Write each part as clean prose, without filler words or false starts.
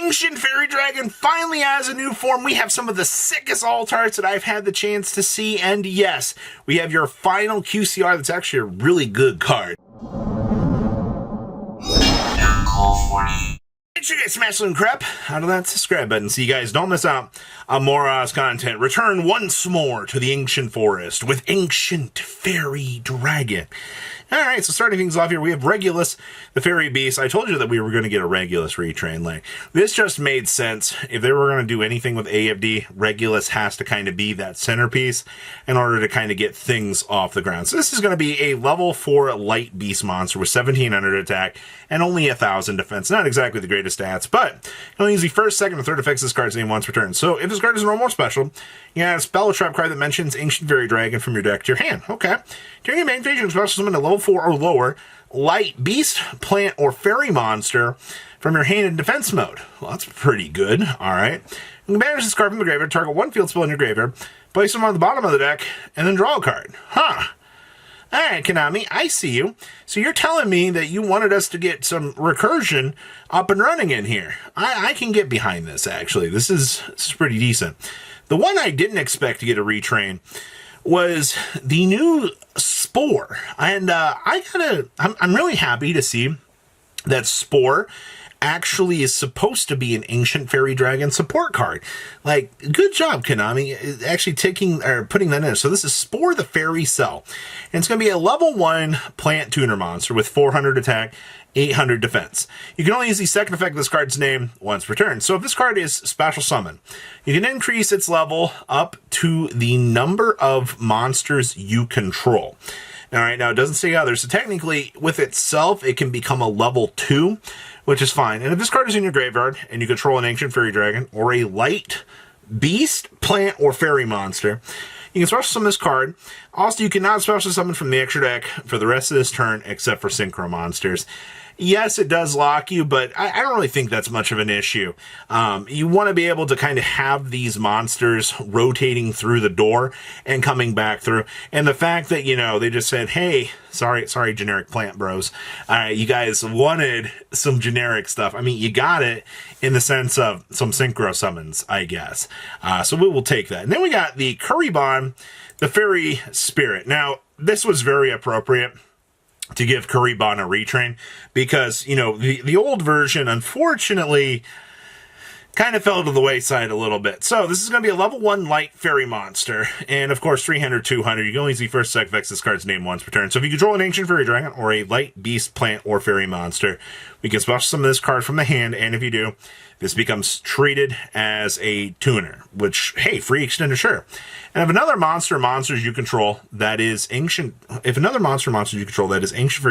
Ancient Fairy Dragon finally has a new form. We have some of the sickest alt arts that I've had the chance to see. And yes, we have your final QCR that's actually a really good card. Make sure you guys smash some crap out of that subscribe button so you guys don't miss out on more content. Return once more to the ancient forest with Ancient Fairy Dragon. Alright, so starting things off here, we have Regulus, the Fairy Beast. I told you that we were going to get a Regulus retrain lane. This just made sense. If they were going to do anything with AFD, Regulus has to kind of be that centerpiece in order to kind of get things off the ground. So this is going to be a level 4 light beast monster with 1700 attack and only 1000 defense. Not exactly the greatest stats, but it'll use the first, second, and third effects this card's name once per turn. So if this card is normal or special, you have a spell or trap card that mentions Ancient Fairy Dragon from your deck to your hand. Okay. During your main phase, you can special summon a level 4 or lower light beast, plant, or fairy monster from your hand in defense mode. Well, that's pretty good. Alright. You can banish this card from the graveyard, target one field spell in your graveyard, place them on the bottom of the deck, and then draw a card. Huh. Alright, Konami, I see you. So you're telling me that you wanted us to get some recursion up and running in here. I can get behind this, actually. This is pretty decent. The one I didn't expect to get a retrain was the new Spore. And I'm really happy to see that Spore actually is supposed to be an Ancient Fairy Dragon support card. Like, good job, Konami, actually putting that in. So this is Spore the Fairy Cell. And it's going to be a level 1 plant tuner monster with 400 attack, 800 defense. You can only use the second effect of this card's name once per turn. So if this card is special summon, you can increase its level up to the number of monsters you control. Alright, now it doesn't say others, so technically with itself it can become a level 2, which is fine. And if this card is in your graveyard and you control an Ancient Fairy Dragon or a light beast, plant, or fairy monster, you can special summon this card. Also, you cannot special summon from the extra deck for the rest of this turn except for synchro monsters. Yes, it does lock you, but I don't really think that's much of an issue. You want to be able to kind of have these monsters rotating through the door and coming back through. And the fact that, they just said, hey, sorry, generic plant bros. You guys wanted some generic stuff. I mean, you got it in the sense of some synchro summons, I guess. So we will take that. And then we got the Kuribon, the Fairy Spirit. Now, this was very appropriate to give Kuribon a retrain because, the old version, unfortunately, kind of fell to the wayside a little bit. So this is going to be a level 1 light fairy monster, and of course 300, 200. You can only use the first effect of this card's name once per turn. So if you control an Ancient Fairy Dragon or a light beast, plant, or fairy monster, we can special summon this card from the hand, and if you do, this becomes treated as a tuner, which, hey, free extender, sure. And if another monsters you control that is Ancient Fairy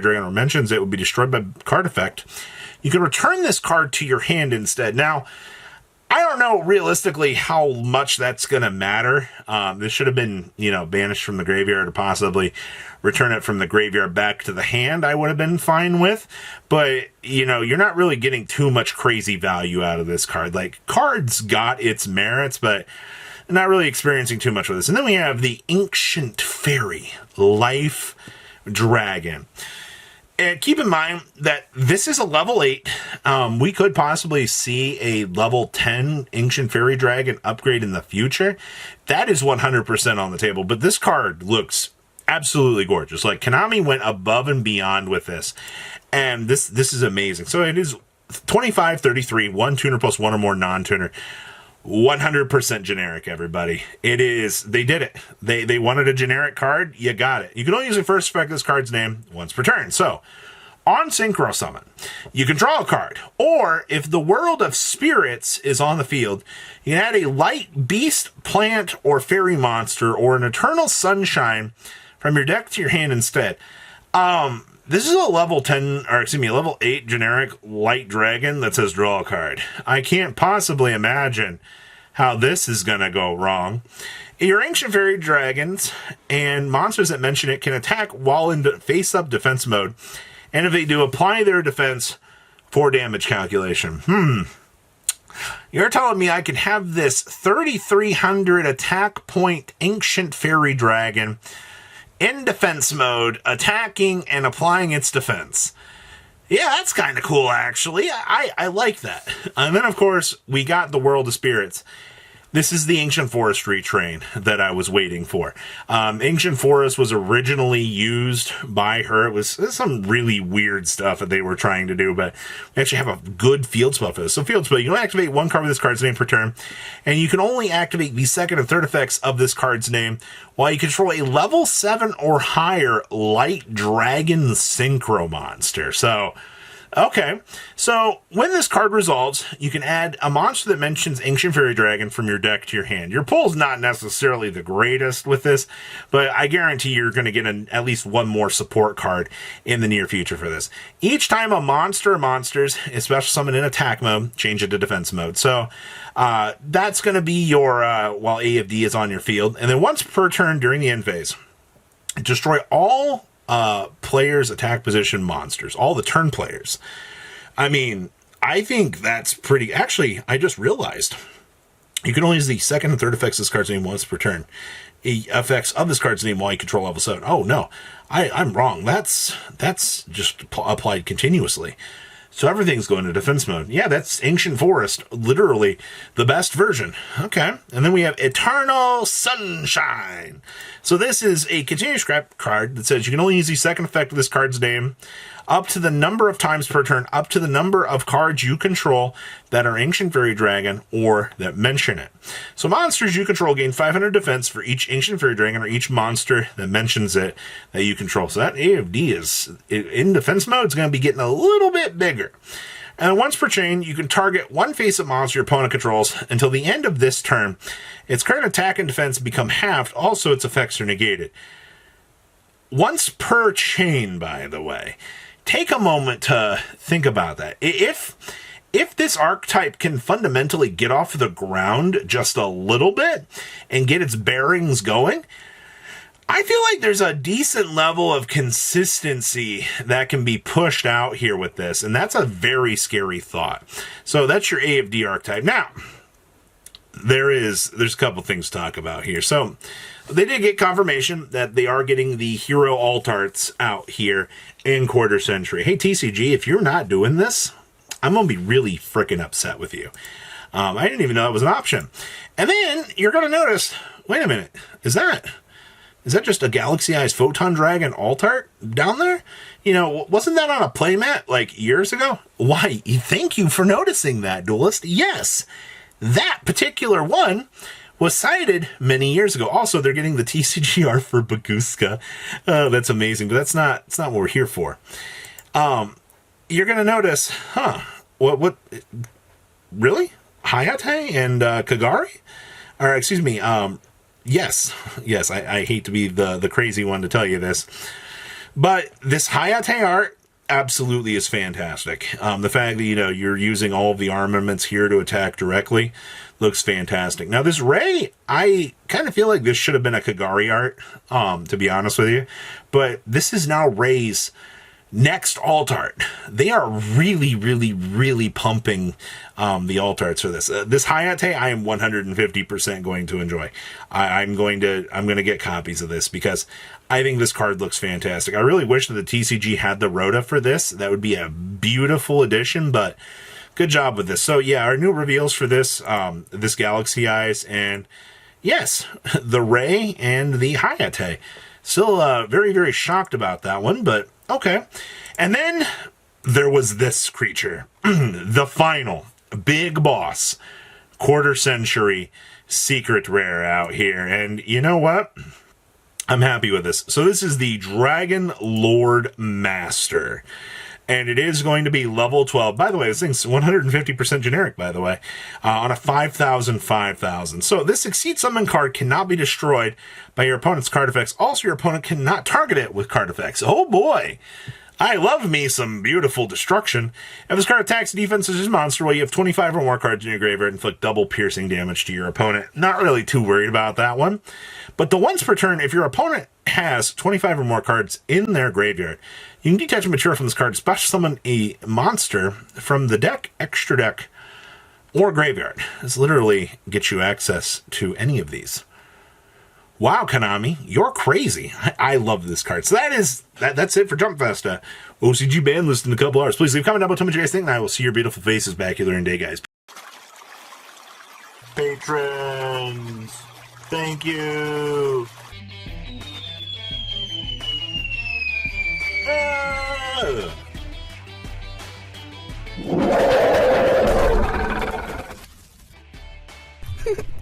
Dragon or mentions it would be destroyed by card effect, you can return this card to your hand instead. Now, I don't know realistically how much that's going to matter. This should have been, banished from the graveyard or possibly return it from the graveyard back to the hand. I would have been fine with. But, you're not really getting too much crazy value out of this card. Like, cards got its merits, but not really experiencing too much with this. And then we have the Ancient Fairy Life Dragon. And keep in mind that this is a level 8. We could possibly see a level 10 Ancient Fairy Dragon upgrade in the future. That is 100% on the table. But this card looks absolutely gorgeous. Like, Konami went above and beyond with this. And this is amazing. So it is 2533, 1 tuner plus 1 or more non-tuner. 100% generic, everybody. It is. They did it. They wanted a generic card. You got it. You can only use the first effect of this card's name once per turn. So, on Synchro Summon, you can draw a card. Or, if the World of Spirits is on the field, you can add a light beast, plant, or fairy monster, or an Eternal Sunshine from your deck to your hand instead. This is a level 8 generic light dragon that says draw a card. I can't possibly imagine how this is going to go wrong. Your Ancient Fairy Dragons and monsters that mention it can attack while in face-up defense mode. And if they do, apply their defense for damage calculation. You're telling me I can have this 3,300 attack point Ancient Fairy Dragon in defense mode, attacking and applying its defense. Yeah, that's kind of cool, actually. I like that. And then, of course, we got the World of Spirits. This is the Ancient Forest Retrain that I was waiting for. Ancient Forest was originally used by her. It was some really weird stuff that they were trying to do, but we actually have a good field spell for this. So field spell, you can activate one card with this card's name per turn, and you can only activate the second and third effects of this card's name while you control a level 7 or higher light dragon synchro monster. So... okay, so when this card resolves, you can add a monster that mentions Ancient Fairy Dragon from your deck to your hand. Your pull's not necessarily the greatest with this, but I guarantee you're going to get at least one more support card in the near future for this. Each time a monster or monsters is special summoned in attack mode, change it to defense mode. So that's going to be your, while AFD is on your field. And then once per turn during the end phase, destroy all players' attack position monsters, all the turn players. I mean, I think that's pretty... Actually, I just realized you can only use the second and third effects of this card's name once per turn. Effects of this card's name while you control level 7. Oh, no. I'm wrong. That's just applied continuously. So everything's going to defense mode. Yeah, that's Ancient Forest. Literally the best version. Okay. And then we have Eternal Sunshine. So this is a continuous scrap card that says you can only use the second effect of this card's name up to the number of times per turn, up to the number of cards you control that are Ancient Fairy Dragon or that mention it. So monsters you control gain 500 defense for each Ancient Fairy Dragon or each monster that mentions it that you control. So that AFD is, in defense mode, it's going to be getting a little bit bigger. And once per chain, you can target one face-up monster your opponent controls until the end of this turn. Its current attack and defense become halved. Also, its effects are negated. Once per chain, by the way. Take a moment to think about that. If this archetype can fundamentally get off the ground just a little bit and get its bearings going, I feel like there's a decent level of consistency that can be pushed out here with this, and that's a very scary thought. So that's your AFD archetype. Now, there's a couple things to talk about here. So they did get confirmation that they are getting the hero alt arts out here in Quarter Century. Hey, TCG, if you're not doing this, I'm going to be really freaking upset with you. I didn't even know that was an option. And then you're going to notice, wait a minute, is that just a Galaxy Eyes Photon Dragon alt art down there? You know, wasn't that on a playmat like years ago? Why, thank you for noticing that, Duelist. Yes, that particular one was cited many years ago. Also, they're getting the TCG art for Baguska. Oh, that's amazing, but that's not what we're here for. You're going to notice, what, really? Hayate and Kagari? Or, excuse me, yes, I hate to be the crazy one to tell you this, but this Hayate art absolutely is fantastic. The fact that, you're using all of the armaments here to attack directly looks fantastic. Now, this Ray, I kind of feel like this should have been a Kagari art, to be honest with you, but this is now Ray's next alt art. They are really, really, really pumping the alt arts for this. This Hayate, I am 150% going to enjoy. I'm going to get copies of this because I think this card looks fantastic. I really wish that the TCG had the Rhoda for this. That would be a beautiful addition, but good job with this. So yeah, our new reveals for this, this Galaxy Eyes, and yes, the Ray and the Hayate. Still very, very shocked about that one, but okay. And then there was this creature, the final big boss, Quarter Century secret rare out here. And you know what? I'm happy with this. So this is the Dragon Lord Master. And it is going to be level 12. By the way, this thing's 150% generic, by the way, on a 5,000. So this Succeed Summon card cannot be destroyed by your opponent's card effects. Also, your opponent cannot target it with card effects. Oh boy! I love me some beautiful destruction. If this card attacks defenses as monster, well, you have 25 or more cards in your graveyard, inflict double piercing damage to your opponent. Not really too worried about that one. But the once per turn, if your opponent has 25 or more cards in their graveyard, you can detach a material from this card, special summon a monster from the deck, extra deck, or graveyard. This literally gets you access to any of these. Wow, Konami, you're crazy. I love this card. So that's it for Jump Festa. OCG ban list in a couple hours. Please leave a comment down below. Tell me what you guys think, and I will see your beautiful faces back here in day, guys. Patrons, thank you.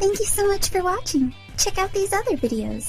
Thank you so much for watching. Check out these other videos.